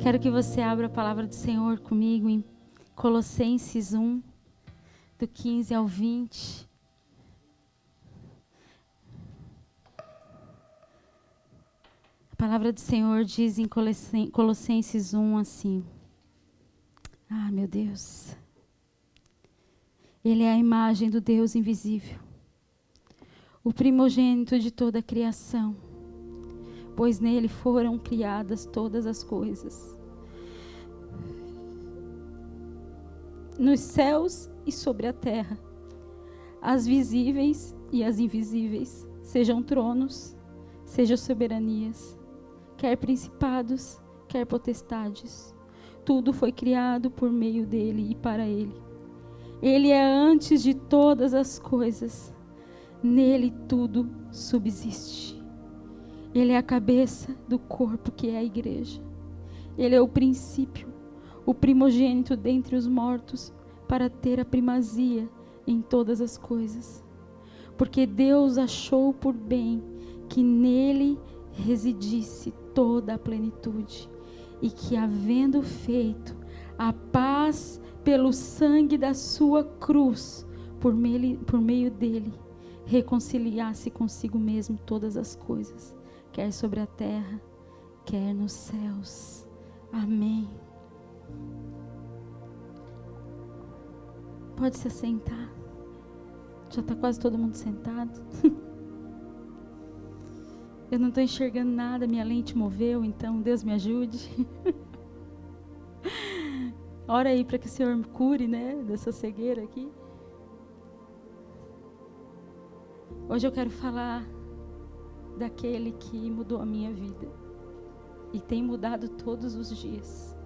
Quero que você abra a palavra do Senhor comigo em Colossenses 1, do 15 ao 20. A palavra do Senhor diz em Colossenses 1 assim. Ah, meu Deus. Ele é a imagem do Deus invisível, o primogênito de toda a criação, pois nele foram criadas todas as coisas, nos céus e sobre a terra, as visíveis e as invisíveis, sejam tronos, sejam soberanias, quer principados, quer potestades. Tudo foi criado por meio dele e para ele. Ele é antes de todas as coisas. Nele tudo subsiste. Ele é a cabeça do corpo que é a igreja. Ele é o princípio, o primogênito dentre os mortos, para ter a primazia em todas as coisas. Porque Deus achou por bem que nele residisse toda a plenitude, e que, havendo feito a paz pelo sangue da sua cruz, por meio dele, reconciliasse consigo mesmo todas as coisas, quer sobre a terra, quer nos céus. Amém. Pode se assentar. Já está quase todo mundo sentado. Eu não estou enxergando nada, minha lente moveu, então Deus me ajude. Ora aí para que o Senhor me cure, né, dessa cegueira aqui. Hoje eu quero falar daquele que mudou a minha vida e tem mudado todos os dias.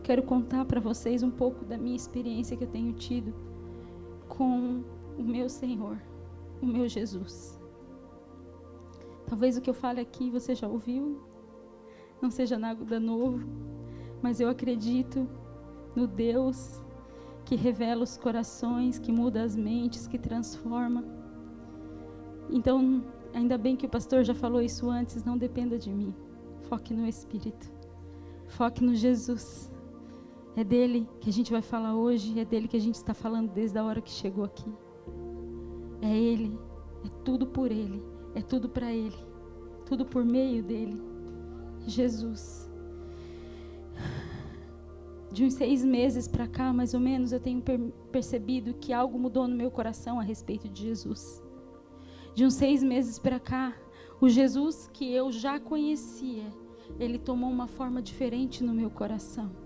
Quero contar para vocês um pouco da minha experiência que eu tenho tido com o meu Senhor, o meu Jesus. Talvez o que eu fale aqui você já ouviu, não seja nada novo, mas eu acredito no Deus que revela os corações, que muda as mentes, que transforma. Então, ainda bem que o pastor já falou isso antes, não dependa de mim. Foque no Espírito, foque no Jesus. É dele que a gente vai falar hoje, é dele que a gente está falando desde a hora que chegou aqui. É ele, é tudo por ele. É tudo para ele, tudo por meio dele, Jesus. De uns 6 meses para cá, mais ou menos, eu tenho percebido que algo mudou no meu coração a respeito de Jesus. De uns 6 meses para cá, o Jesus que eu já conhecia, ele tomou uma forma diferente no meu coração.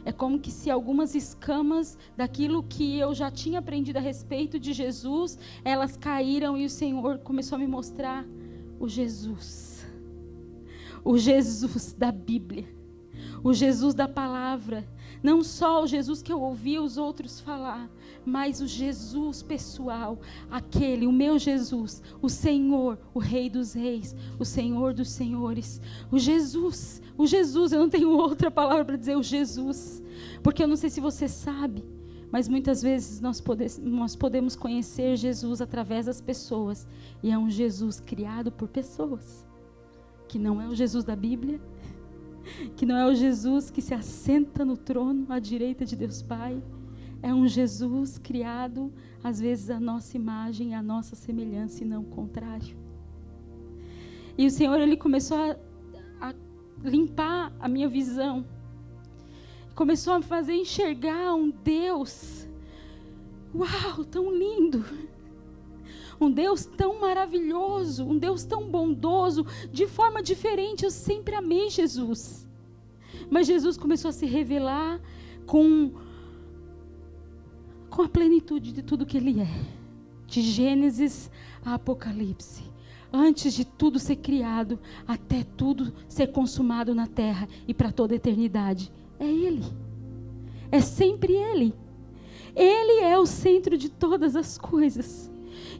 É como que se algumas escamas daquilo que eu já tinha aprendido a respeito de Jesus, elas caíram e o Senhor começou a me mostrar o Jesus da Bíblia, o Jesus da palavra. Não só o Jesus que eu ouvi os outros falar, mas o Jesus pessoal, aquele, o meu Jesus, o Senhor, o Rei dos Reis, o Senhor dos Senhores, o Jesus, eu não tenho outra palavra para dizer, o Jesus, porque eu não sei se você sabe, mas muitas vezes nós podemos conhecer Jesus através das pessoas, e é um Jesus criado por pessoas, que não é o Jesus da Bíblia, que não é o Jesus que se assenta no trono à direita de Deus Pai. É um Jesus criado, às vezes, à nossa imagem, à nossa semelhança e não o contrário. E o Senhor, ele começou a limpar a minha visão. Começou a fazer enxergar um Deus, uau, tão lindo. Um Deus tão maravilhoso, um Deus tão bondoso, de forma diferente. Eu sempre amei Jesus. Mas Jesus começou a se revelar com a plenitude de tudo que Ele é. De Gênesis a Apocalipse. Antes de tudo ser criado, até tudo ser consumado na terra e para toda a eternidade. É Ele. É sempre Ele. Ele é o centro de todas as coisas.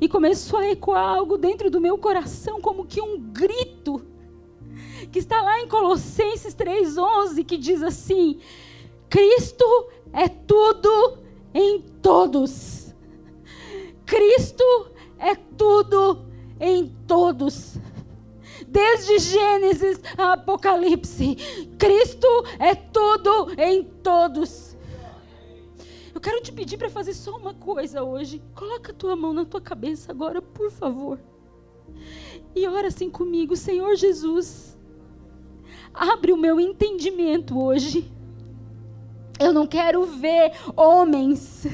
E começou a ecoar algo dentro do meu coração, como que um grito, que está lá em Colossenses 3:11, que diz assim: Cristo é tudo em todos. Cristo é tudo em todos. desde Gênesis a Apocalipse. Cristo é tudo em todos. Eu quero te pedir para fazer só uma coisa hoje. Coloca a tua mão na tua cabeça agora, por favor. E ora assim comigo: Senhor Jesus, abre o meu entendimento hoje. Eu não quero ver homens.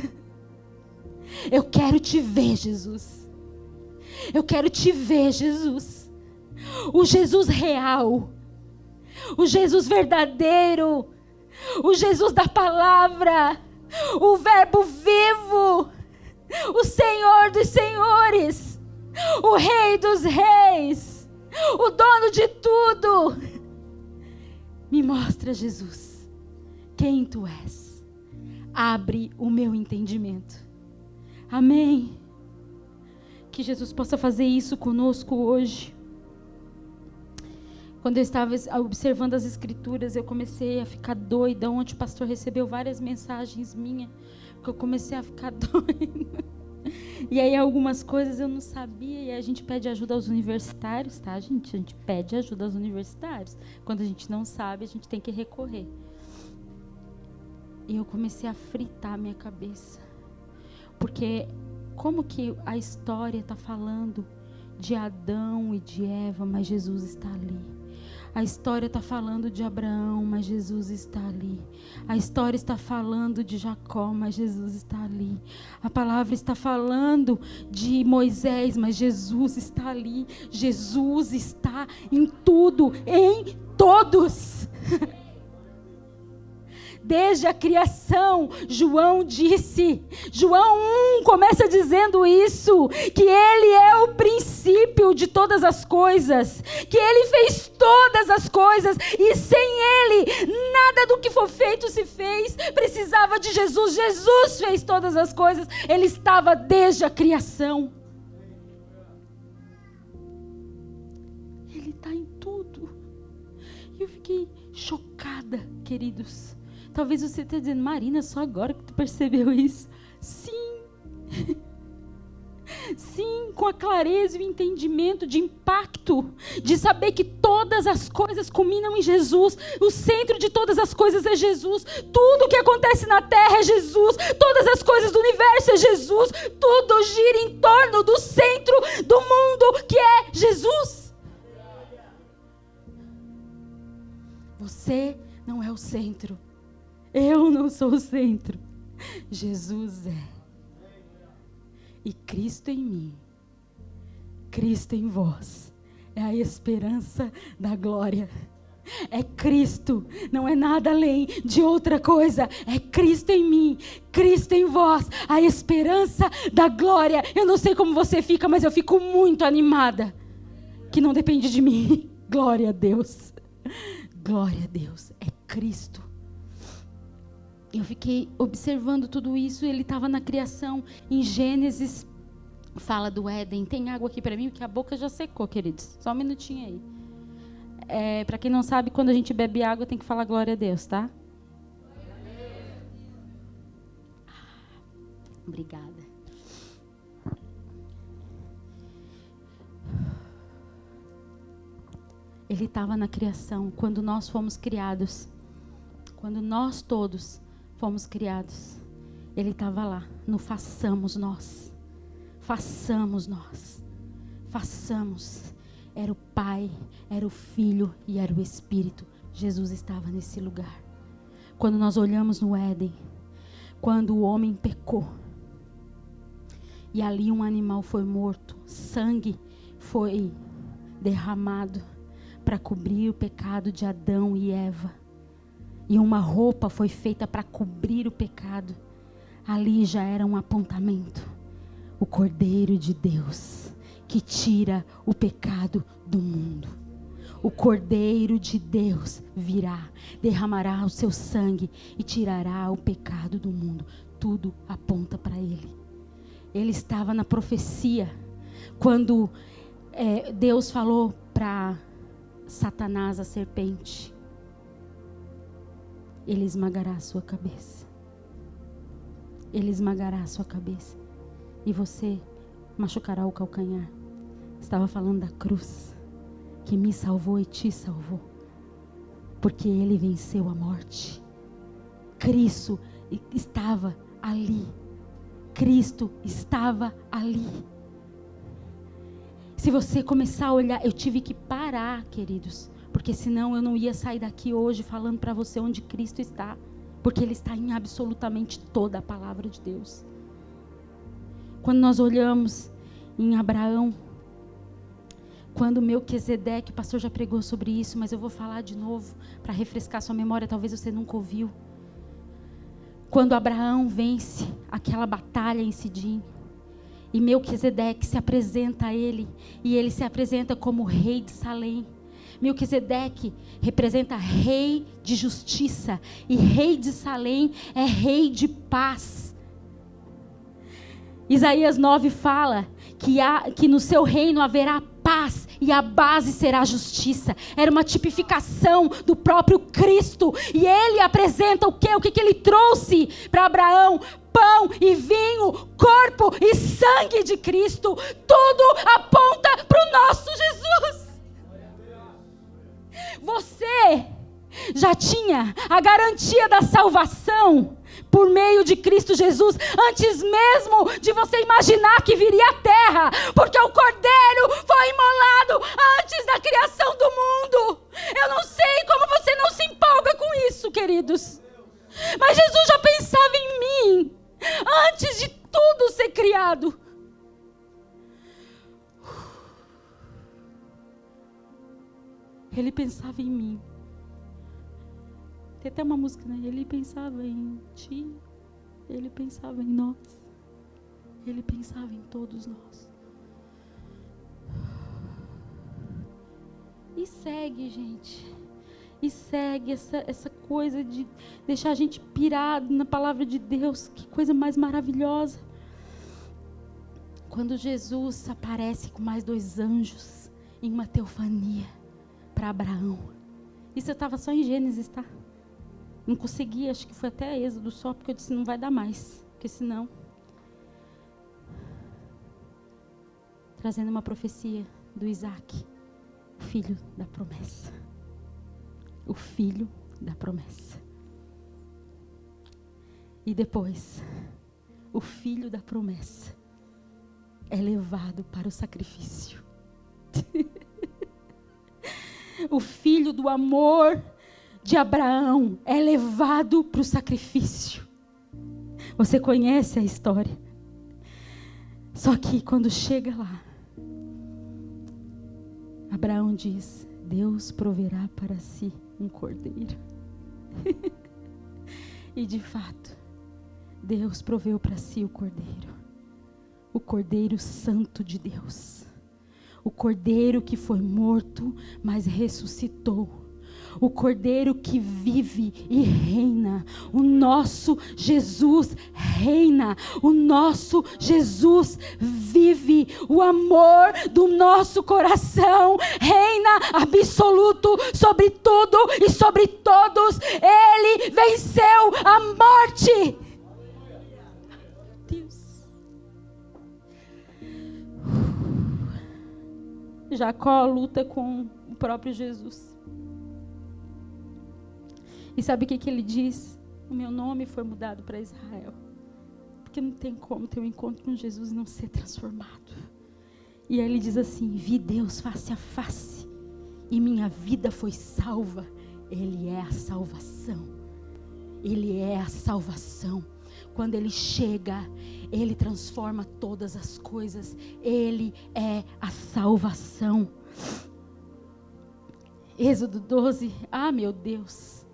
Eu quero te ver, Jesus. Eu quero te ver, Jesus. O Jesus real. O Jesus verdadeiro. O Jesus da palavra. O Verbo vivo. O Senhor dos senhores. O Rei dos reis. O dono de tudo. Me mostra, Jesus, quem tu és. Abre o meu entendimento. Amém. Que Jesus possa fazer isso conosco hoje. Quando eu estava observando as escrituras, eu comecei a ficar doida. Ontem o pastor recebeu várias mensagens minhas, que eu comecei a ficar doida. E aí algumas coisas eu não sabia, e a gente pede ajuda aos universitários, tá, gente? A gente pede ajuda aos universitários. Quando a gente não sabe, a gente tem que recorrer. E eu comecei a fritar a minha cabeça. Porque como que a história está falando de Adão e de Eva, mas Jesus está ali. A história está falando de Abraão, mas Jesus está ali. A história está falando de Jacó, mas Jesus está ali. A palavra está falando de Moisés, mas Jesus está ali. Jesus está em tudo, em todos. Desde a criação, João disse, João 1 começa dizendo isso, que ele é o princípio de todas as coisas, que ele fez todas as coisas, e sem ele, nada do que foi feito se fez, precisava de Jesus. Jesus fez todas as coisas, ele estava desde a criação. Ele está em tudo. E eu fiquei chocada, queridos. Talvez você esteja dizendo: Marina, só agora que tu percebeu isso. Sim. Sim, com a clareza e o entendimento de impacto, de saber que todas as coisas culminam em Jesus. O centro de todas as coisas é Jesus. Tudo que acontece na terra é Jesus. Todas as coisas do universo é Jesus. Tudo gira em torno do centro do mundo, que é Jesus. Você não é o centro. Eu não sou o centro. Jesus é. E Cristo em mim, Cristo em vós, é a esperança da glória. É Cristo, não é nada além de outra coisa. É Cristo em mim, Cristo em vós, a esperança da glória. Eu não sei como você fica, mas eu fico muito animada. Que não depende de mim. Glória a Deus. Glória a Deus, é Cristo. Eu fiquei observando tudo isso. Ele estava na criação. Em Gênesis, fala do Éden. Tem água aqui para mim, porque a boca já secou, queridos. Só um minutinho aí. Para quem não sabe, quando a gente bebe água, tem que falar glória a Deus, tá? Obrigada. Ele estava na criação, quando nós fomos criados. Quando nós todos fomos criados, ele estava lá, no façamos nós. Façamos nós. Façamos. Era o Pai, era o Filho e era o Espírito. Jesus estava nesse lugar. Quando nós olhamos no Éden, quando o homem pecou, e ali um animal foi morto, sangue foi derramado para cobrir o pecado de Adão e Eva. E uma roupa foi feita para cobrir o pecado. Ali já era um apontamento. O Cordeiro de Deus, que tira o pecado do mundo. O Cordeiro de Deus virá, derramará o seu sangue e tirará o pecado do mundo. Tudo aponta para Ele. Ele estava na profecia. Quando Deus falou para Satanás, a serpente: ele esmagará a sua cabeça. Ele esmagará a sua cabeça. E você machucará o calcanhar. Estava falando da cruz. que me salvou e te salvou. Porque Ele venceu a morte. Cristo estava ali. Cristo estava ali. Se você começar a olhar, eu tive que parar, queridos, porque senão eu não ia sair daqui hoje falando para você onde Cristo está, porque Ele está em absolutamente toda a palavra de Deus. Quando nós olhamos em Abraão, quando Melquisedeque, o pastor já pregou sobre isso, mas eu vou falar de novo para refrescar sua memória, talvez você nunca ouviu. Quando Abraão vence aquela batalha em Sidim, e Melquisedeque se apresenta a ele, e ele se apresenta como rei de Salém. Melquisedeque representa rei de justiça, e rei de Salém é rei de paz. Isaías 9 fala que no seu reino haverá paz e a base será a justiça. Era uma tipificação do próprio Cristo. E ele apresenta o quê? O que ele trouxe para Abraão? Pão e vinho, corpo e sangue de Cristo. Tudo aponta para o nosso Jesus. Você já tinha a garantia da salvação por meio de Cristo Jesus, antes mesmo de você imaginar que viria à terra, porque o Cordeiro foi imolado antes da criação do mundo. Eu não sei como você não se empolga com isso, queridos, mas Jesus já pensava em mim, antes de tudo ser criado. Ele pensava em mim. Tem até uma música, né? Ele pensava em ti, Ele pensava em nós, Ele pensava em todos nós. E segue, gente. E segue essa coisa de deixar a gente pirado na palavra de Deus. Que coisa mais maravilhosa. Quando Jesus aparece com mais 2 anjos em uma teofania para Abraão. Isso eu estava só em Gênesis, tá? Não consegui, acho que foi até Êxodo só, porque eu disse, não vai dar mais, porque senão... Trazendo uma profecia do Isaac, o filho da promessa. O filho da promessa. E depois, o filho da promessa é levado para o sacrifício. O filho do amor de Abraão é levado para o sacrifício. Você conhece a história. Só que quando chega lá, Abraão diz, Deus proverá para si um cordeiro. E de fato, Deus proveu para si o cordeiro santo de Deus. O cordeiro que foi morto, mas ressuscitou. O Cordeiro que vive e reina. O nosso Jesus reina. O nosso Jesus vive. O amor do nosso coração reina absoluto sobre tudo e sobre todos. Ele venceu a morte. Deus. Jacó luta com o próprio Jesus. E sabe o que ele diz? O meu nome foi mudado para Israel. Porque não tem como ter um encontro com Jesus e não ser transformado. E aí ele diz assim, vi Deus face a face. E minha vida foi salva. Ele é a salvação. Ele é a salvação. Quando Ele chega, Ele transforma todas as coisas. Ele é a salvação. Êxodo 12. Ah, meu Deus.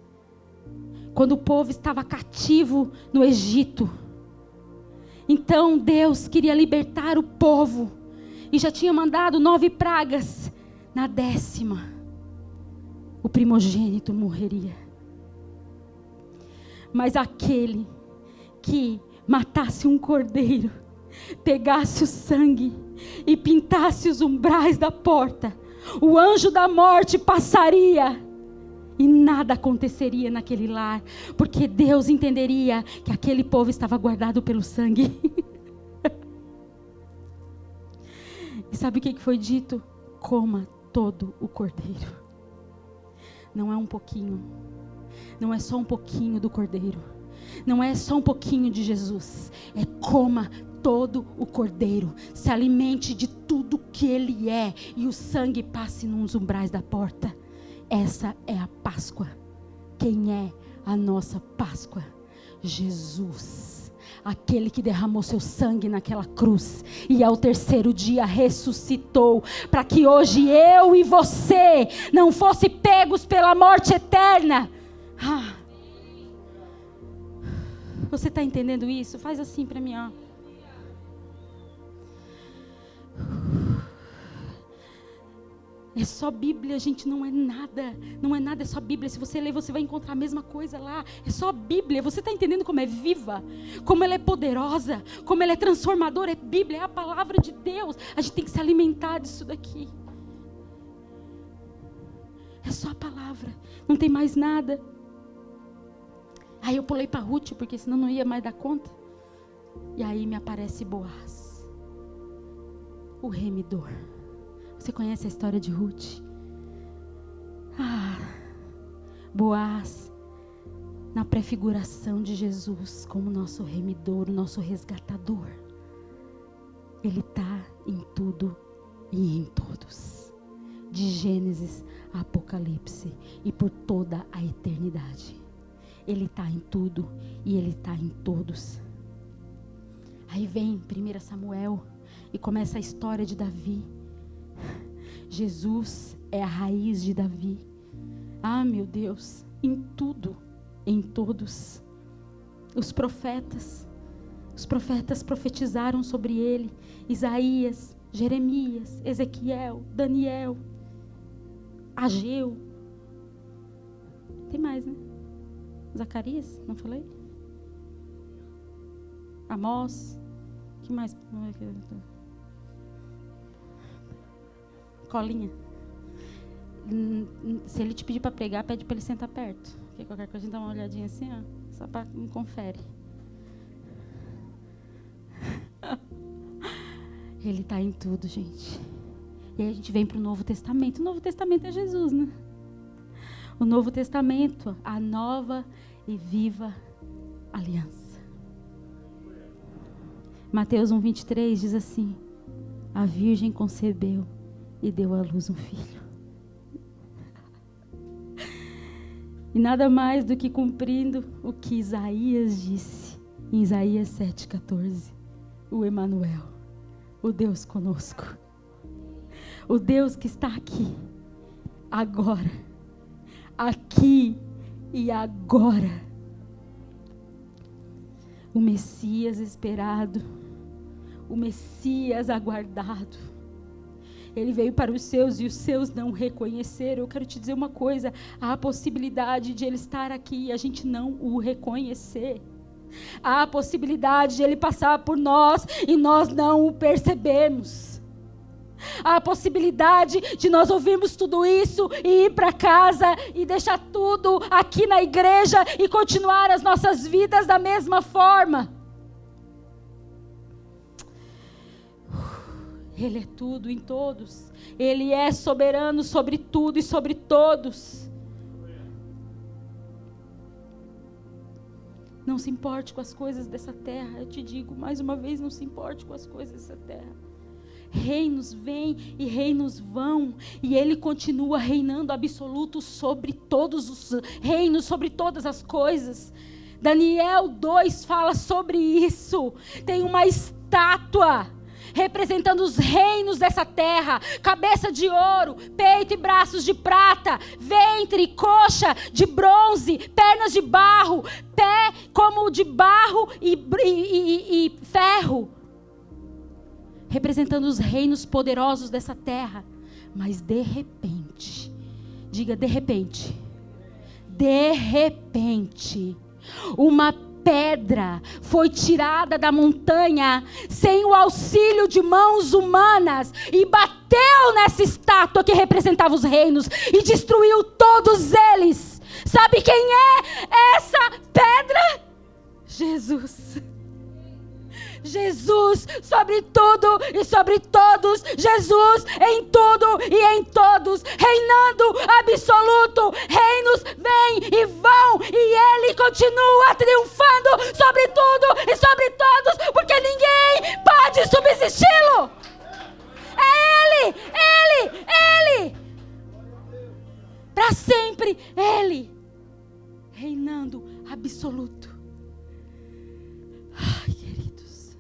Quando o povo estava cativo no Egito. Então Deus queria libertar o povo. E já tinha mandado 9 pragas. Na 10ª, o primogênito morreria. Mas aquele que matasse um cordeiro, pegasse o sangue e pintasse os umbrais da porta, o anjo da morte passaria e nada aconteceria naquele lar, porque Deus entenderia que aquele povo estava guardado pelo sangue. E sabe o que foi dito? Coma todo o cordeiro. Não é um pouquinho. Não é só um pouquinho do cordeiro. Não é só um pouquinho de Jesus. É coma todo o cordeiro. Se alimente de tudo que ele é. E o sangue passe nos umbrais da porta. Essa é a Páscoa. Quem é a nossa Páscoa? Jesus. Aquele que derramou seu sangue naquela cruz. E ao terceiro dia ressuscitou. Para que hoje eu e você não fosse pegos pela morte eterna. Você está entendendo isso? Faz assim para mim, ó. É só Bíblia, gente, não é nada. Não é nada, é só Bíblia. Se você ler, você vai encontrar a mesma coisa lá. É só Bíblia. Você está entendendo como é viva? Como ela é poderosa? Como ela é transformadora? É Bíblia, é a palavra de Deus. A gente tem que se alimentar disso daqui. É só a palavra. Não tem mais nada. Aí eu pulei para Ruth, porque senão não ia mais dar conta. E aí me aparece Boaz, o remidor. Você conhece a história de Ruth? Boaz, na prefiguração de Jesus como nosso remidor, nosso resgatador. Ele está em tudo e em todos. De Gênesis a Apocalipse e por toda a eternidade. Ele está em tudo e Ele está em todos. Aí vem 1 Samuel e começa a história de Davi. Jesus é a raiz de Davi. Meu Deus, em tudo, em todos. Os profetas profetizaram sobre ele. Isaías, Jeremias, Ezequiel, Daniel, Ageu. Tem mais, né? Zacarias, não falei? Amós. Que mais? Colinha. Se ele te pedir para pregar, pede para ele sentar perto. Porque qualquer coisa a gente dá uma olhadinha assim, ó, só para confere. Ele está em tudo, gente. E aí a gente vem para o Novo Testamento. O Novo Testamento é Jesus, né? O Novo Testamento, a nova e viva aliança. Mateus 1:23 diz assim: a Virgem concebeu e deu à luz um filho. E nada mais do que cumprindo o que Isaías disse em Isaías 7:14. O Emanuel, o Deus conosco, o Deus que está aqui, agora, aqui e agora. O Messias esperado, o Messias aguardado. Ele veio para os seus e os seus não reconheceram. Eu quero te dizer uma coisa: há a possibilidade de ele estar aqui e a gente não o reconhecer. Há a possibilidade de ele passar por nós e nós não o percebemos. Há a possibilidade de nós ouvirmos tudo isso e ir para casa e deixar tudo aqui na igreja e continuar as nossas vidas da mesma forma. Ele é tudo em todos. Ele é soberano sobre tudo e sobre todos. Não se importe com as coisas dessa terra. Eu te digo mais uma vez, não se importe com as coisas dessa terra. Reinos vêm e reinos vão. E Ele continua reinando absoluto sobre todos os reinos, sobre todas as coisas. Daniel 2 fala sobre isso. Tem uma estátua representando os reinos dessa terra: cabeça de ouro, peito e braços de prata, ventre e coxa de bronze, pernas de barro, pé como de barro e ferro, representando os reinos poderosos dessa terra. Mas de repente, diga de repente, uma pedra foi tirada da montanha sem o auxílio de mãos humanas e bateu nessa estátua que representava os reinos e destruiu todos eles. Sabe quem é essa pedra? Jesus. Jesus sobre tudo e sobre todos. Jesus em tudo e em todos. Reinando absoluto. Reinos vêm e vão. E Ele continua triunfando sobre tudo e sobre todos. Porque ninguém pode subsisti-lo. É Ele. Para sempre, Ele. Reinando absoluto. Ai, queridos.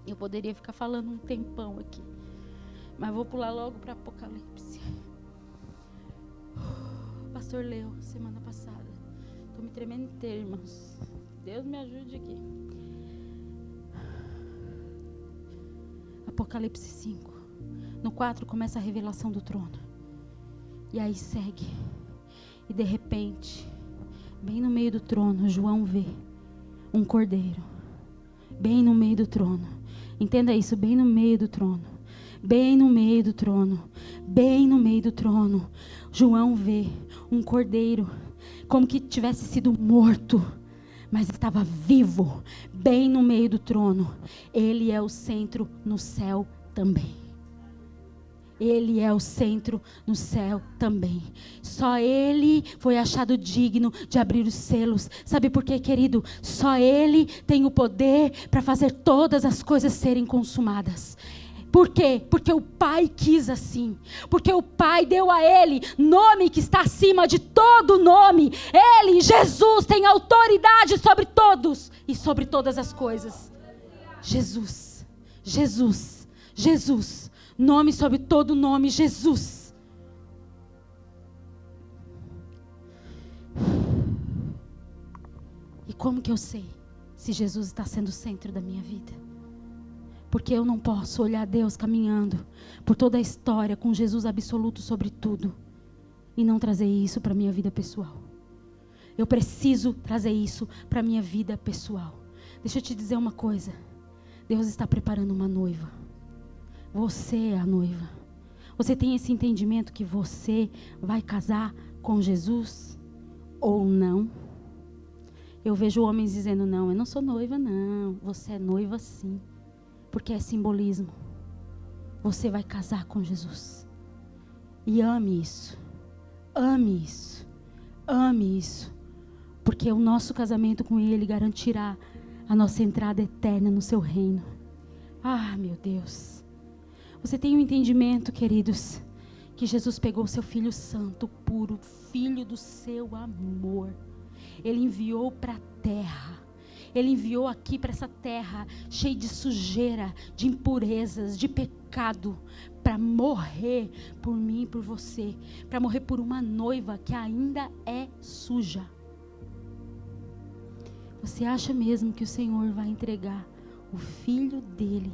Eu poderia ficar falando um tempão aqui, mas vou pular logo para Apocalipse. O pastor leu semana passada. Estou me tremendo inteiro, irmãos. Deus me ajude aqui. Apocalipse 5. No 4 começa a revelação do trono. E aí segue. E de repente, bem no meio do trono, João vê um cordeiro. Bem no meio do trono. Entenda isso, bem no meio do trono. Bem no meio do trono. Bem no meio do trono. João vê um cordeiro, como que tivesse sido morto, mas estava vivo, bem no meio do trono. Ele é o centro no céu também. Ele é o centro no céu também. Só Ele foi achado digno de abrir os selos. Sabe por quê, querido? Só Ele tem o poder para fazer todas as coisas serem consumadas. Por quê? Porque o Pai quis assim. Porque o Pai deu a Ele nome que está acima de todo nome. Ele, Jesus, tem autoridade sobre todos e sobre todas as coisas. Jesus, Jesus, Jesus. Nome sobre todo nome, Jesus. E como que eu sei se Jesus está sendo o centro da minha vida? Porque eu não posso olhar Deus caminhando por toda a história com Jesus absoluto sobre tudo e não trazer isso para a minha vida pessoal. Eu preciso trazer isso para a minha vida pessoal. Deixa eu te dizer uma coisa. Deus está preparando uma noiva. Você é a noiva. Você tem esse entendimento que você vai casar com Jesus ou não? Eu vejo homens dizendo, não, eu não sou noiva não. Você é noiva sim. Porque é simbolismo. Você vai casar com Jesus. E ame isso. Ame isso. Ame isso. Porque o nosso casamento com Ele garantirá a nossa entrada eterna no seu reino. Ah, meu Deus. Você tem um entendimento, queridos, que Jesus pegou o seu Filho Santo, puro, Filho do seu amor. Ele enviou para a terra. Ele enviou aqui para essa terra cheia de sujeira, de impurezas, de pecado, para morrer por mim e por você, para morrer por uma noiva que ainda é suja. Você acha mesmo que o Senhor vai entregar o Filho dele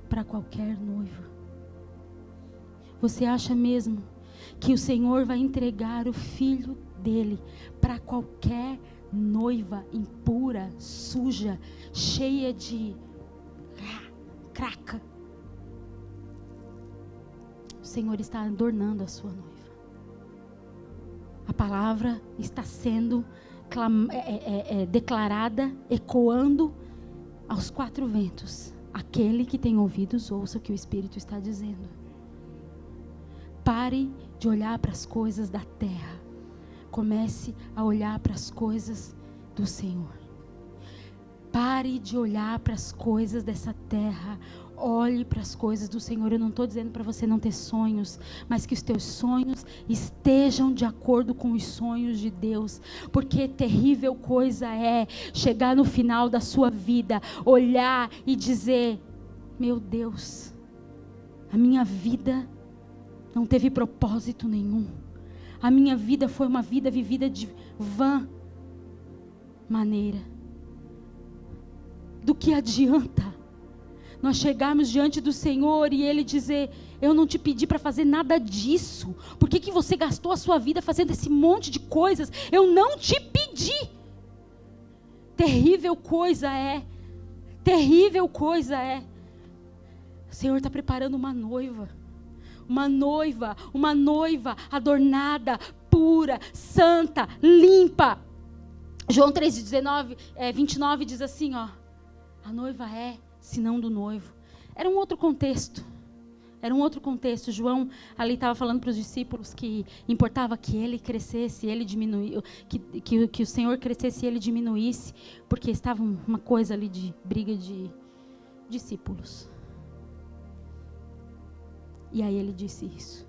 para qualquer noiva? Você acha mesmo que o Senhor vai entregar o Filho dele para qualquer noiva impura, suja, cheia de craca? O Senhor está adornando a sua noiva. A palavra está sendo declarada, ecoando aos quatro ventos. Aquele que tem ouvidos, ouça o que o Espírito está dizendo. Pare de olhar para as coisas da terra. Comece a olhar para as coisas do Senhor. Pare de olhar para as coisas dessa terra. Olhe para as coisas do Senhor. Eu não estou dizendo para você não ter sonhos, mas que os teus sonhos estejam de acordo com os sonhos de Deus. Porque terrível coisa é chegar no final da sua vida, olhar e dizer, meu Deus, a minha vida não teve propósito nenhum. A minha vida foi uma vida vivida de vã maneira. Do que adianta nós chegarmos diante do Senhor e Ele dizer, eu não te pedi para fazer nada disso. Por que você gastou a sua vida fazendo esse monte de coisas? Eu não te pedi. Terrível coisa é. Terrível coisa é. O Senhor está preparando uma noiva. Uma noiva adornada, pura, santa, limpa. João 3:29 diz assim, ó, a noiva é senão do noivo. Era um outro contexto. João ali estava falando para os discípulos que importava que ele crescesse, ele diminuísse, que o Senhor crescesse e ele diminuísse, porque estava uma coisa ali de briga de discípulos. E aí ele disse isso.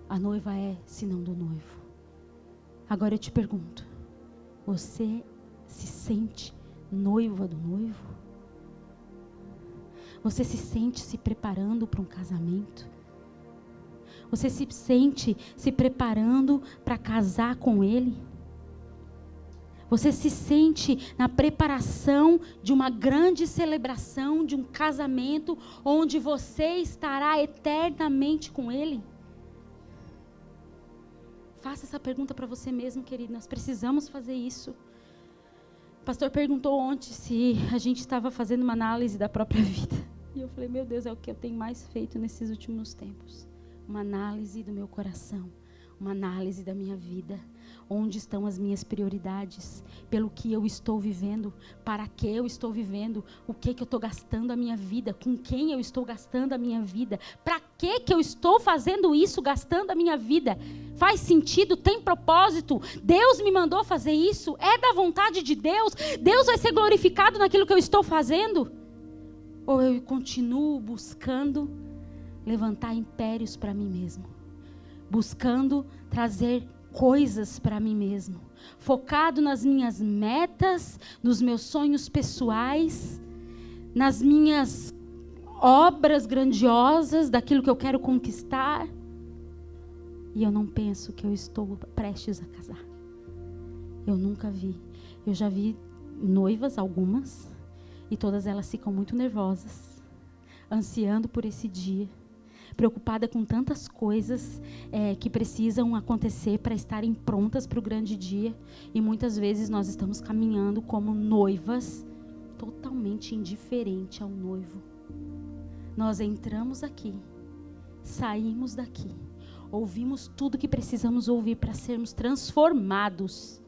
A noiva é senão do noivo. Agora eu te pergunto, você se sente noiva do noivo? Você se sente se preparando para um casamento? Você se sente se preparando para casar com ele? Você se sente na preparação de uma grande celebração, de um casamento, onde você estará eternamente com ele? Faça essa pergunta para você mesmo, querido. Nós precisamos fazer isso. O pastor perguntou ontem se a gente estava fazendo uma análise da própria vida. E eu falei, meu Deus, é o que eu tenho mais feito nesses últimos tempos. Uma análise do meu coração. Uma análise da minha vida. Onde estão as minhas prioridades? Pelo que eu estou vivendo? Para que eu estou vivendo? O que eu estou gastando a minha vida? Com quem eu estou gastando a minha vida? Para que eu estou fazendo isso, gastando a minha vida? Faz sentido? Tem propósito? Deus me mandou fazer isso? É da vontade de Deus? Deus vai ser glorificado naquilo que eu estou fazendo? Ou eu continuo buscando levantar impérios para mim mesmo? Buscando trazer coisas para mim mesmo, focado nas minhas metas, nos meus sonhos pessoais, nas minhas obras grandiosas, daquilo que eu quero conquistar, e eu não penso que eu estou prestes a casar. Eu nunca vi. Eu já vi noivas, algumas, e todas elas ficam muito nervosas, ansiando por esse dia, preocupada com tantas coisas que precisam acontecer para estarem prontas para o grande dia. E muitas vezes nós estamos caminhando como noivas, totalmente indiferente ao noivo. Nós entramos aqui, saímos daqui, ouvimos tudo que precisamos ouvir para sermos transformados.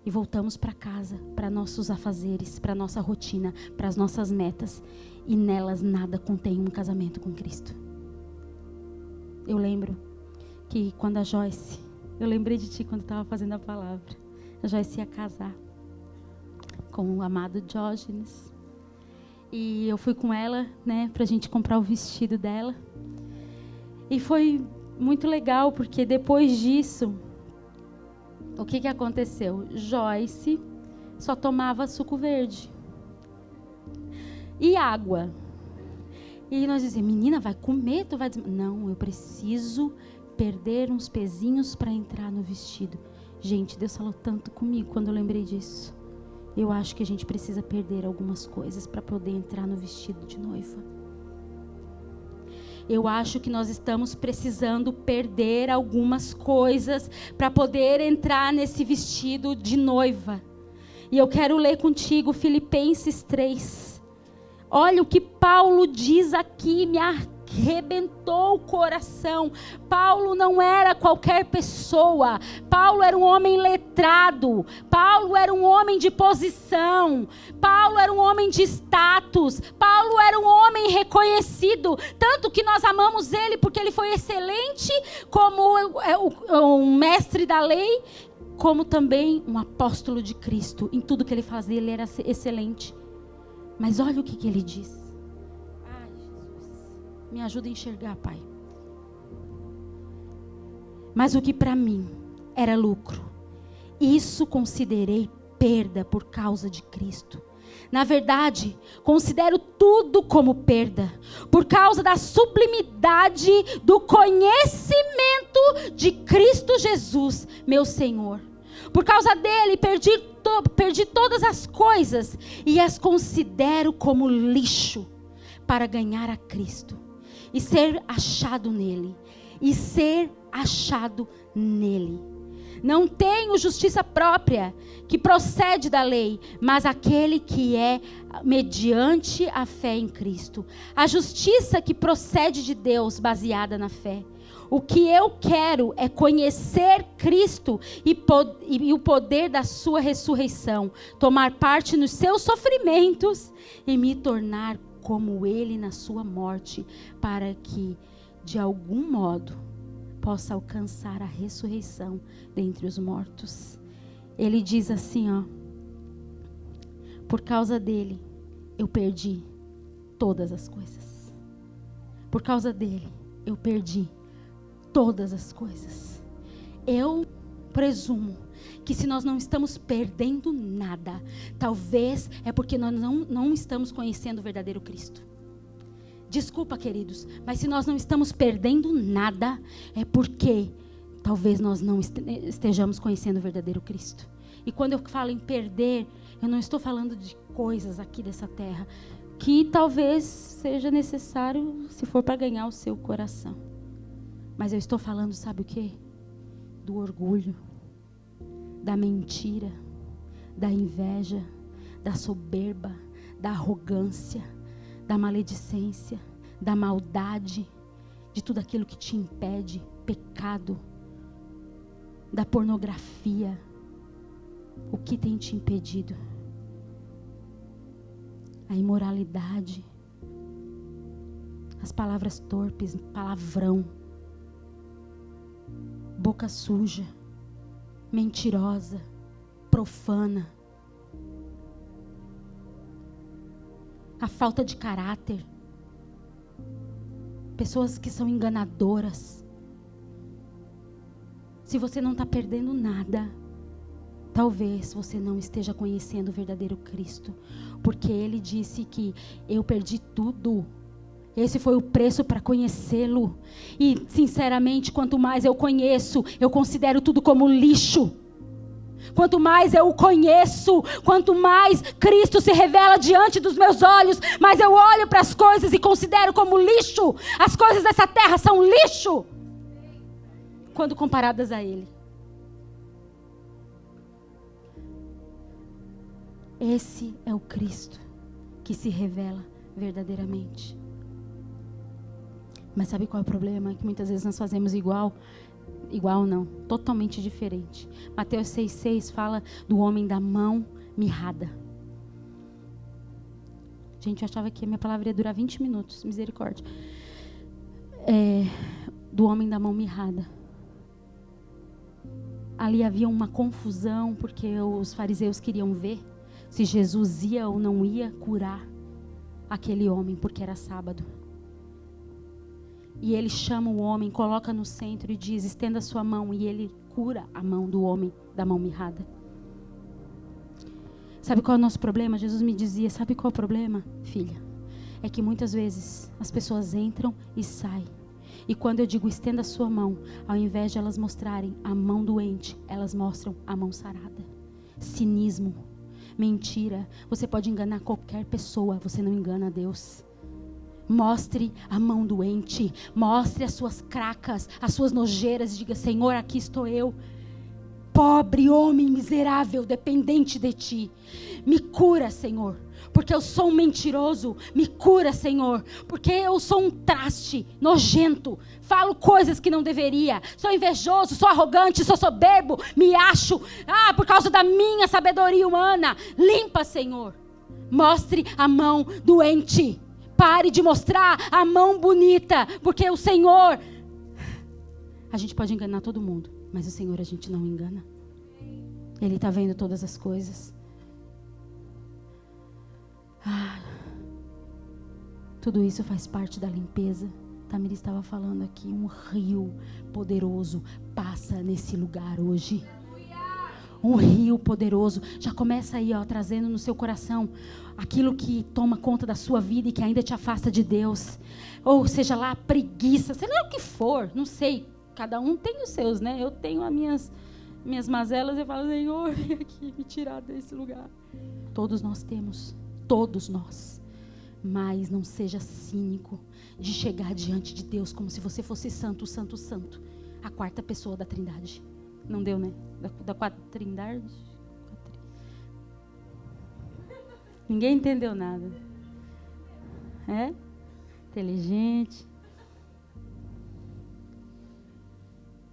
E voltamos para casa, para nossos afazeres, para nossa rotina, para as nossas metas. E nelas nada contém um casamento com Cristo. Eu lembro que quando a Joyce, eu lembrei de ti quando estava fazendo a palavra. A Joyce ia casar com o amado Diógenes. E eu fui com ela, né, para a gente comprar o vestido dela. E foi muito legal, porque depois disso, o que aconteceu? Joyce só tomava suco verde e água. E nós dizíamos, menina, vai comer? Tu vai dizer, não, eu preciso perder uns pezinhos para entrar no vestido. Gente, Deus falou tanto comigo quando eu lembrei disso. Eu acho que a gente precisa perder algumas coisas para poder entrar no vestido de noiva. Eu acho que nós estamos precisando perder algumas coisas para poder entrar nesse vestido de noiva. E eu quero ler contigo Filipenses 3. Olha o que Paulo diz aqui, me arrebentou o coração. Paulo não era qualquer pessoa. Paulo era um homem letrado. Paulo era um homem de posição. Paulo era um homem de status. Paulo era um homem reconhecido. Tanto que nós amamos ele porque ele foi excelente como um mestre da lei, como também um apóstolo de Cristo. Em tudo que ele fazia, ele era excelente. Mas olha o que ele diz. Ai, Jesus, me ajuda a enxergar, Pai. Mas o que para mim era lucro, isso considerei perda por causa de Cristo. Na verdade, considero tudo como perda, por causa da sublimidade do conhecimento de Cristo Jesus, meu Senhor. Por causa dele, perdi todas as coisas e as considero como lixo para ganhar a Cristo e ser achado nele. Não tenho justiça própria, que procede da lei, mas aquele que é mediante a fé em Cristo. A justiça que procede de Deus, baseada na fé. O que eu quero é conhecer Cristo e o poder da sua ressurreição, tomar parte nos seus sofrimentos e me tornar como Ele na sua morte, para que, de algum modo, possa alcançar a ressurreição dentre os mortos. Ele diz assim, ó: por causa dele, eu perdi todas as coisas. Por causa dele, eu perdi todas as coisas. Eu presumo que se nós não estamos perdendo nada, talvez é porque nós não estamos conhecendo o verdadeiro Cristo. Desculpa, queridos, mas se nós não estamos perdendo nada, é porque talvez nós não estejamos conhecendo o verdadeiro Cristo. E quando eu falo em perder, eu não estou falando de coisas aqui dessa terra, que talvez seja necessário se for para ganhar o seu coração. Mas eu estou falando, sabe o quê? Do orgulho, da mentira, da inveja, da soberba, da arrogância, da maledicência, da maldade, de tudo aquilo que te impede, pecado, da pornografia. O que tem te impedido? A imoralidade, as palavras torpes, palavrão, boca suja, mentirosa, profana, a falta de caráter, pessoas que são enganadoras. Se você não está perdendo nada, talvez você não esteja conhecendo o verdadeiro Cristo, porque Ele disse que eu perdi tudo. Esse foi o preço para conhecê-lo. E, sinceramente, quanto mais eu conheço, eu considero tudo como lixo. Quanto mais eu o conheço, quanto mais Cristo se revela diante dos meus olhos, mais eu olho para as coisas e considero como lixo. As coisas dessa terra são lixo quando comparadas a Ele. Esse é o Cristo que se revela verdadeiramente. Mas sabe qual é o problema? Que muitas vezes nós fazemos igual não, totalmente diferente. Mateus 6,6 fala do homem da mão mirrada. Gente, eu achava que a minha palavra ia durar 20 minutos, misericórdia. Do homem da mão mirrada. Ali havia uma confusão, porque os fariseus queriam ver se Jesus ia ou não ia curar aquele homem, porque era sábado. E ele chama o homem, coloca no centro e diz: estenda a sua mão. E ele cura a mão do homem da mão mirrada. Sabe qual é o nosso problema? Jesus me dizia: sabe qual é o problema, filha? É que muitas vezes as pessoas entram e saem. E quando eu digo estenda a sua mão, ao invés de elas mostrarem a mão doente, elas mostram a mão sarada. Cinismo, mentira. Você pode enganar qualquer pessoa, você não engana Deus. Mostre a mão doente, mostre as suas cracas, as suas nojeiras e diga: Senhor, aqui estou eu, pobre homem miserável, dependente de Ti. Me cura, Senhor, porque eu sou um mentiroso. Me cura, Senhor, porque eu sou um traste nojento, falo coisas que não deveria, sou invejoso, sou arrogante, sou soberbo, me acho, por causa da minha sabedoria humana. Limpa, Senhor. Mostre a mão doente. Pare de mostrar a mão bonita, porque o Senhor, a gente pode enganar todo mundo, mas o Senhor a gente não engana. Ele está vendo todas as coisas. Tudo isso faz parte da limpeza. Tamiri estava falando aqui, um rio poderoso passa nesse lugar hoje. Um rio poderoso. Já começa aí, trazendo no seu coração aquilo que toma conta da sua vida e que ainda te afasta de Deus. Ou seja lá, preguiça, sei lá o que for, não sei. Cada um tem os seus, né? Eu tenho as minhas mazelas e eu falo: Senhor, vem aqui me tirar desse lugar. Todos nós temos, todos nós. Mas não seja cínico de chegar diante de Deus como se você fosse santo, santo, santo. A quarta pessoa da Trindade. Não deu, né? Da quatrindade. Ninguém entendeu nada. É? Inteligente.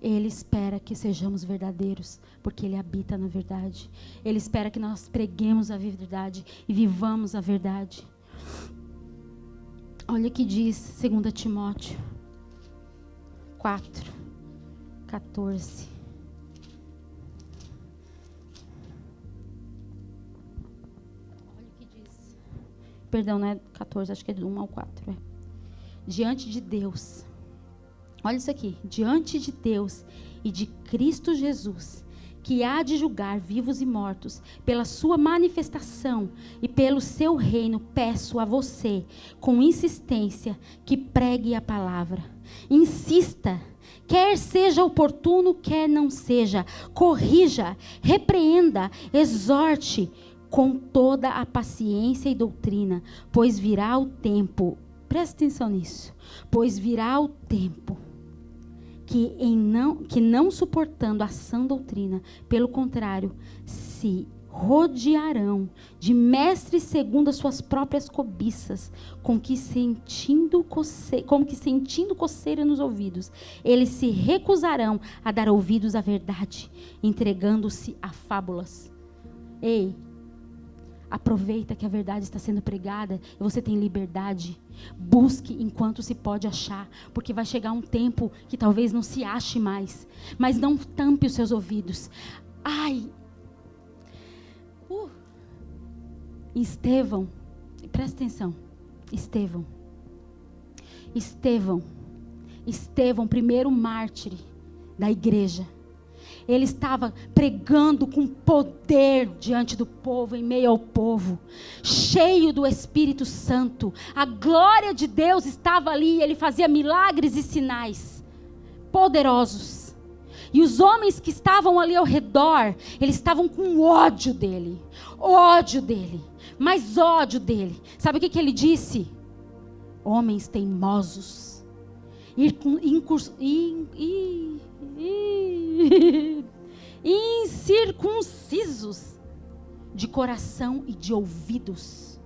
Ele espera que sejamos verdadeiros, porque Ele habita na verdade. Ele espera que nós preguemos a verdade e vivamos a verdade. Olha o que diz 2 Timóteo 4, 14. Olha o que diz. Perdão, não é 14, acho que é do 1 ao 4. É. Diante de Deus. Olha isso aqui. Diante de Deus e de Cristo Jesus, que há de julgar vivos e mortos, pela sua manifestação e pelo seu reino, peço a você, com insistência, que pregue a palavra. Insista, quer seja oportuno, quer não seja. Corrija, repreenda, exorte com toda a paciência e doutrina, pois virá o tempo, presta atenção nisso, pois virá o tempo que não suportando a sã doutrina, pelo contrário, se rodearão de mestres segundo as suas próprias cobiças, como que sentindo coceira nos ouvidos, eles se recusarão a dar ouvidos à verdade, entregando-se a fábulas. Ei, aproveita que a verdade está sendo pregada e você tem liberdade. Busque enquanto se pode achar, porque vai chegar um tempo que talvez não se ache mais. Mas não tampe os seus ouvidos. Ai! Estevão, presta atenção. Estevão, primeiro mártir da igreja. Ele estava pregando com poder diante do povo, em meio ao povo, cheio do Espírito Santo. A glória de Deus estava ali, ele fazia milagres e sinais poderosos. E os homens que estavam ali ao redor, eles estavam com ódio dele, mais ódio dele. Sabe o que ele disse? Homens teimosos, incircuncisos de coração e de ouvidos,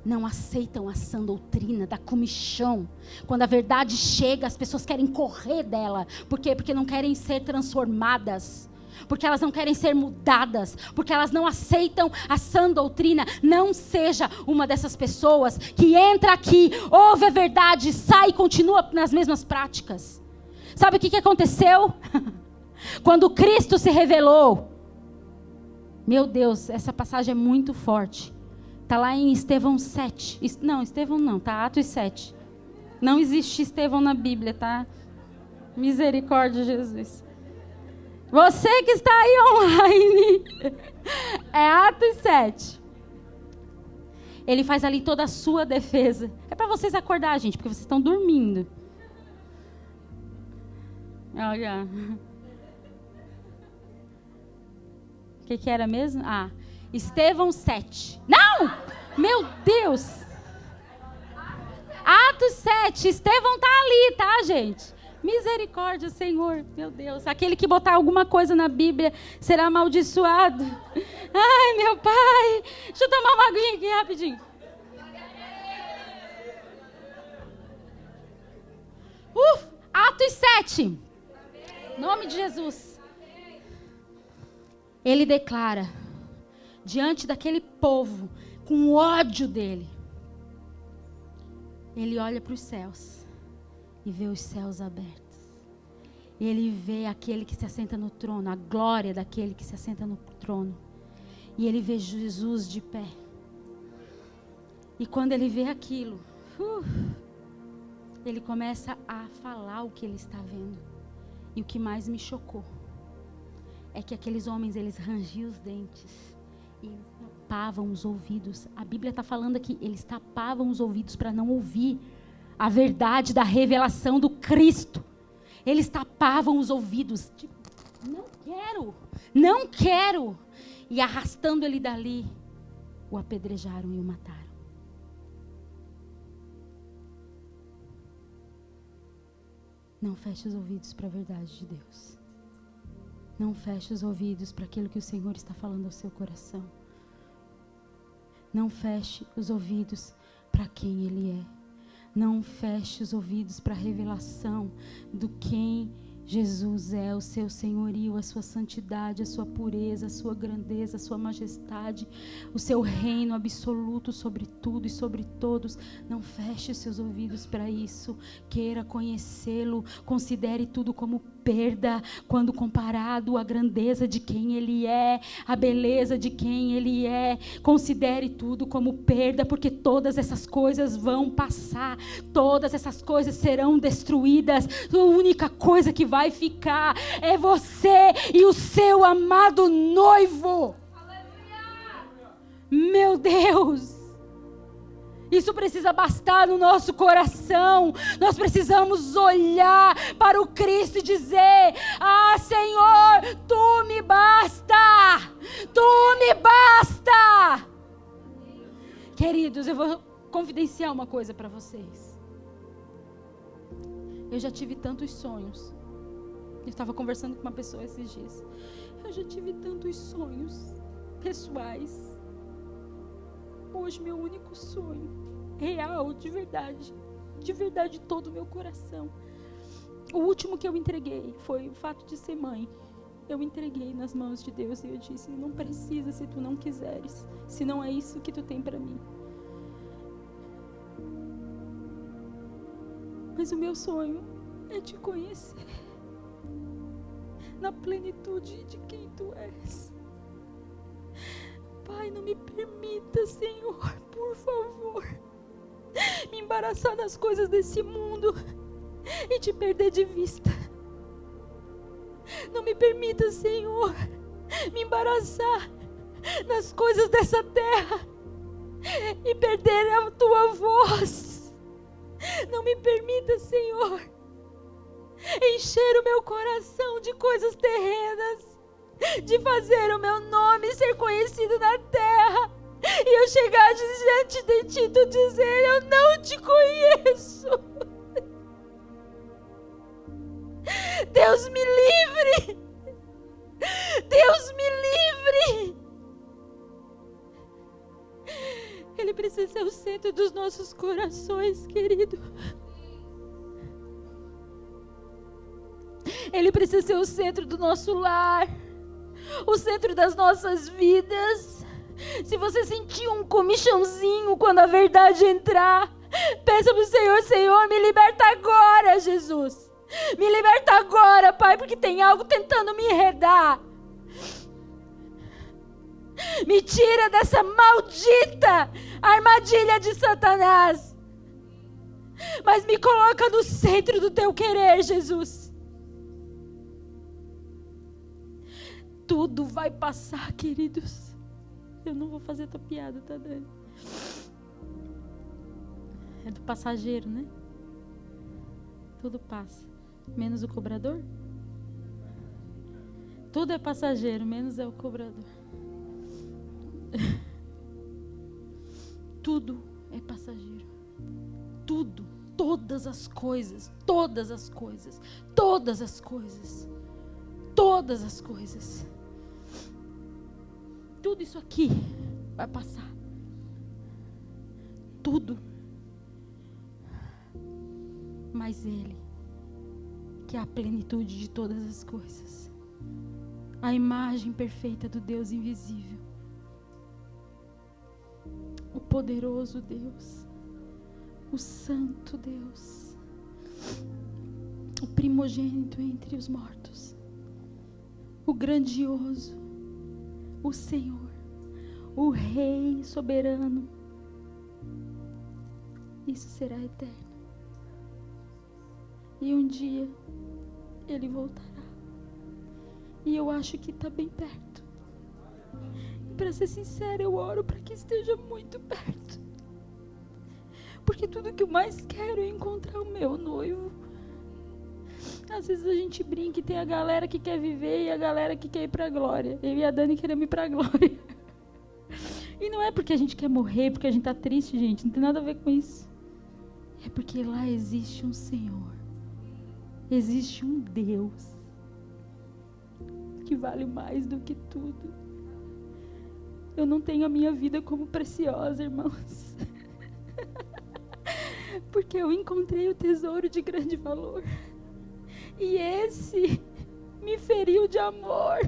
não aceitam a sã doutrina da comichão. Quando a verdade chega, as pessoas querem correr dela. Por quê? Porque não querem ser transformadas, porque elas não querem ser mudadas, porque elas não aceitam a sã doutrina. Não seja uma dessas pessoas que entra aqui, ouve a verdade, sai e continua nas mesmas práticas. Sabe o que aconteceu? Quando Cristo se revelou, meu Deus, essa passagem é muito forte. Está lá em Estevão 7. Não, Estevão não, está Atos 7. Não existe Estevão na Bíblia, tá? Misericórdia, Jesus. Você que está aí online, é Atos 7. Ele faz ali toda a sua defesa. É para vocês acordar, gente, porque vocês estão dormindo. Olha. O que era mesmo? Estevão 7. Não! Meu Deus! Atos 7. Estevão está ali, tá, gente? Misericórdia, Senhor. Meu Deus. Aquele que botar alguma coisa na Bíblia será amaldiçoado. Ai, meu Pai. Deixa eu tomar uma aguinha aqui rapidinho. Atos 7. Em nome de Jesus. Ele declara, diante daquele povo, com ódio dele, ele olha para os céus e vê os céus abertos. E ele vê aquele que se assenta no trono, a glória daquele que se assenta no trono. E ele vê Jesus de pé. E quando ele vê aquilo, ele começa a falar o que ele está vendo. E o que mais me chocou é que aqueles homens, eles rangiam os dentes e eles tapavam os ouvidos. A Bíblia está falando aqui, eles tapavam os ouvidos para não ouvir a verdade da revelação do Cristo. Eles tapavam os ouvidos, tipo, não quero. E arrastando ele dali, o apedrejaram e o mataram. Não feche os ouvidos para a verdade de Deus. Não feche os ouvidos para aquilo que o Senhor está falando ao seu coração. Não feche os ouvidos para quem Ele é. Não feche os ouvidos para a revelação do quem Jesus é, o seu senhorio, a sua santidade, a sua pureza, a sua grandeza, a sua majestade, o seu reino absoluto sobre tudo e sobre todos. Não feche os seus ouvidos para isso. Queira conhecê-lo. Considere tudo como perda quando comparado à grandeza de quem Ele é, a beleza de quem Ele é. Considere tudo como perda, porque todas essas coisas vão passar, todas essas coisas serão destruídas. A única coisa que vai ficar é você e o seu amado noivo. Meu Deus! Isso precisa bastar no nosso coração. Nós precisamos olhar para o Cristo e dizer: ah, Senhor, Tu me basta. Tu me basta. Queridos, eu vou confidenciar uma coisa para vocês. Eu já tive tantos sonhos. Eu estava conversando com uma pessoa esses dias. Eu já tive tantos sonhos pessoais. Hoje meu único sonho, real, de verdade todo o meu coração. O último que eu entreguei foi o fato de ser mãe. Eu entreguei nas mãos de Deus e eu disse: não precisa se tu não quiseres, se não é isso que tu tem para mim. Mas o meu sonho é te conhecer na plenitude de quem tu és. Pai, não me permita, Senhor, por favor, me embaraçar nas coisas desse mundo e te perder de vista. Não me permita, Senhor, me embaraçar nas coisas dessa terra e perder a tua voz. Não me permita, Senhor, encher o meu coração de coisas terrenas, de fazer o meu nome ser conhecido na terra, e eu chegar diante de ti e tu dizer: eu não te conheço. Deus me livre. Deus me livre. Ele precisa ser o centro dos nossos corações, querido. Ele precisa ser o centro do nosso lar, o centro das nossas vidas. Se você sentir um comichãozinho quando a verdade entrar, peça para o Senhor: Senhor, me liberta agora, Jesus. Me liberta agora, Pai, porque tem algo tentando me enredar. Me tira dessa maldita armadilha de Satanás, mas me coloca no centro do teu querer, Jesus. Tudo vai passar, queridos. Eu não vou fazer tua piada, tá, Dani? É do passageiro, né? Tudo passa, menos o cobrador. Tudo é passageiro, menos é o cobrador. Tudo é passageiro. Tudo, todas as coisas, todas as coisas, todas as coisas, todas as coisas. Tudo isso aqui vai passar. Tudo. Mas Ele, que é a plenitude de todas as coisas, a imagem perfeita do Deus invisível, o poderoso Deus, o santo Deus, o primogênito entre os mortos, o grandioso, o Senhor, o Rei soberano. Isso será eterno. E um dia Ele voltará. E eu acho que está bem perto. E para ser sincera, eu oro para que esteja muito perto. Porque tudo que eu mais quero é encontrar o meu noivo. Às vezes a gente brinca e tem a galera que quer viver e a galera que quer ir para a glória. Eu e a Dani queremos ir para a glória. E não é porque a gente quer morrer, porque a gente está triste, gente. Não tem nada a ver com isso. É porque lá existe um Senhor. Existe um Deus que vale mais do que tudo. Eu não tenho a minha vida como preciosa, irmãos. Porque eu encontrei o tesouro de grande valor. E esse me feriu de amor.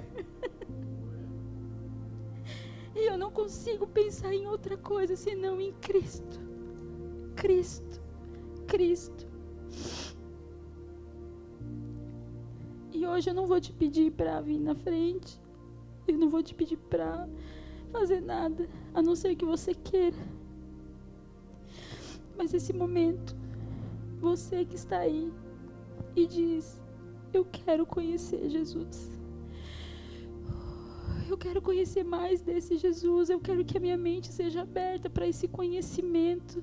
E eu não consigo pensar em outra coisa senão em Cristo. Cristo. Cristo. E hoje eu não vou te pedir para vir na frente. Eu não vou te pedir para fazer nada, a não ser que você queira. Mas esse momento, você que está aí e diz: eu quero conhecer Jesus. Eu quero conhecer mais desse Jesus. Eu quero que a minha mente seja aberta para esse conhecimento.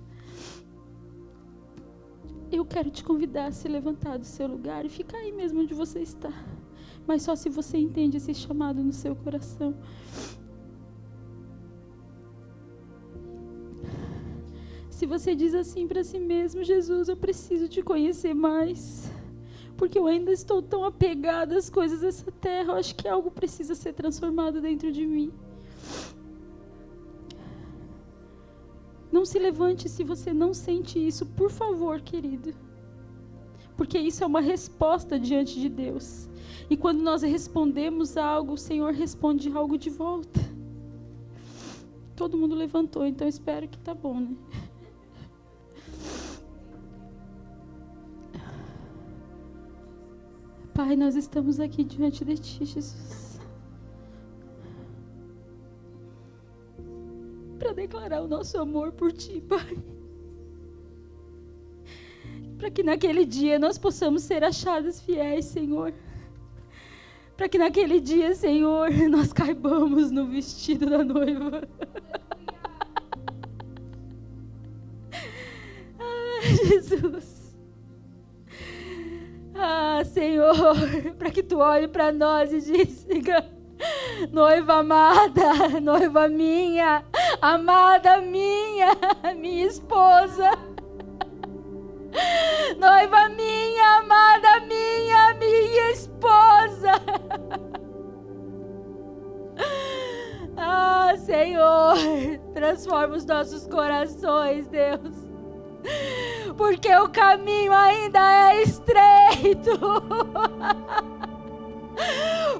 Eu quero te convidar a se levantar do seu lugar e ficar aí mesmo onde você está. Mas só se você entende esse chamado no seu coração. Se você diz assim para si mesmo: Jesus, eu preciso te conhecer mais, porque eu ainda estou tão apegada às coisas dessa terra, eu acho que algo precisa ser transformado dentro de mim. Não se levante se você não sente isso, por favor, querido. Porque isso é uma resposta diante de Deus. E quando nós respondemos algo, o Senhor responde algo de volta. Todo mundo levantou, então espero que tá bom, né? Pai, nós estamos aqui diante de Ti, Jesus, para declarar o nosso amor por Ti, Pai. Para que naquele dia nós possamos ser achadas fiéis, Senhor. Para que naquele dia, Senhor, nós caibamos no vestido da noiva. Jesus. Senhor, para que Tu olhe para nós e diga: noiva amada, noiva minha, amada minha esposa. Noiva minha, amada minha esposa. Senhor, transforma os nossos corações, Deus. Porque o caminho ainda é estreito.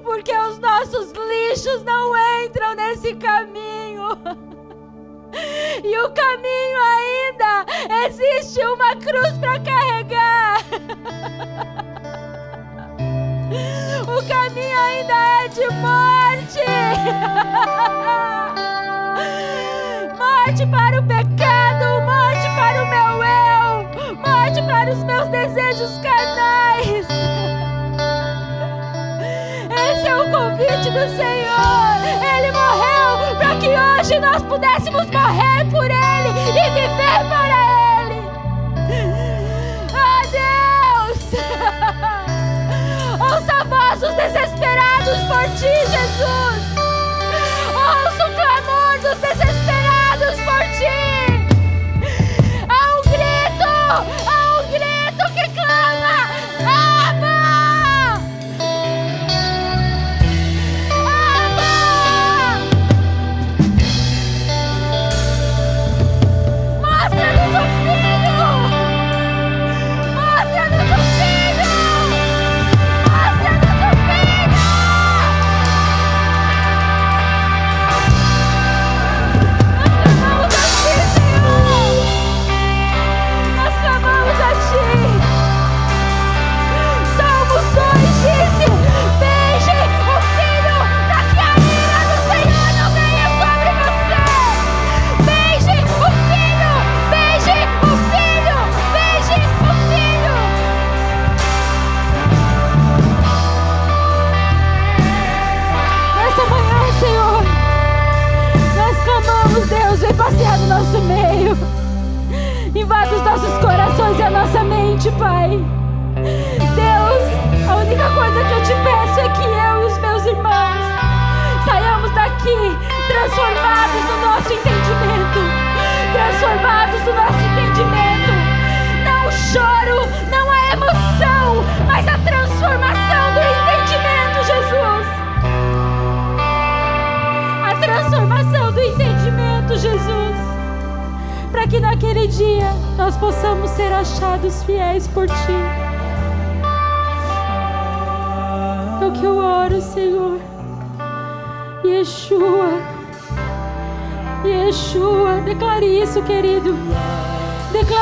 Porque os nossos lixos não entram nesse caminho. E o caminho ainda existe uma cruz para carregar. O caminho ainda é de morte. Morte para o pecado, morte para o meu eu, morte para os meus desejos carnais. Esse é o convite do Senhor. Ele morreu para que hoje nós pudéssemos morrer por Ele e viver para Ele. Deus, ouça a voz dos desesperados por Ti, Jesus. Ouça o clamor dos desesperados por Ti. Há um grito que clama: Abba! Abba! Mostra-nos o Filho! Mostra-nos o Filho! Mostra-nos o Filho! Nós clamamos a Ti, Senhor! Salmos 2 disse: beije o Filho, para que a ira do Senhor não venha sobre você. Beije o Filho, beije o Filho, beije o Filho. Nesta manhã, Senhor, nós clamamos: Deus, vem passear no nosso meio. Invada os nossos corações e a nossa mente, Pai. Deus, a única coisa que eu Te peço é que eu e os meus irmãos saiamos daqui transformados no nosso entendimento. Transformados no nosso entendimento. Não o choro, não a emoção, mas a transformação do entendimento, Jesus. que naquele dia nós possamos ser achados fiéis por Ti. É o que eu oro, Senhor. Yeshua, Yeshua, declare isso, querido. Declare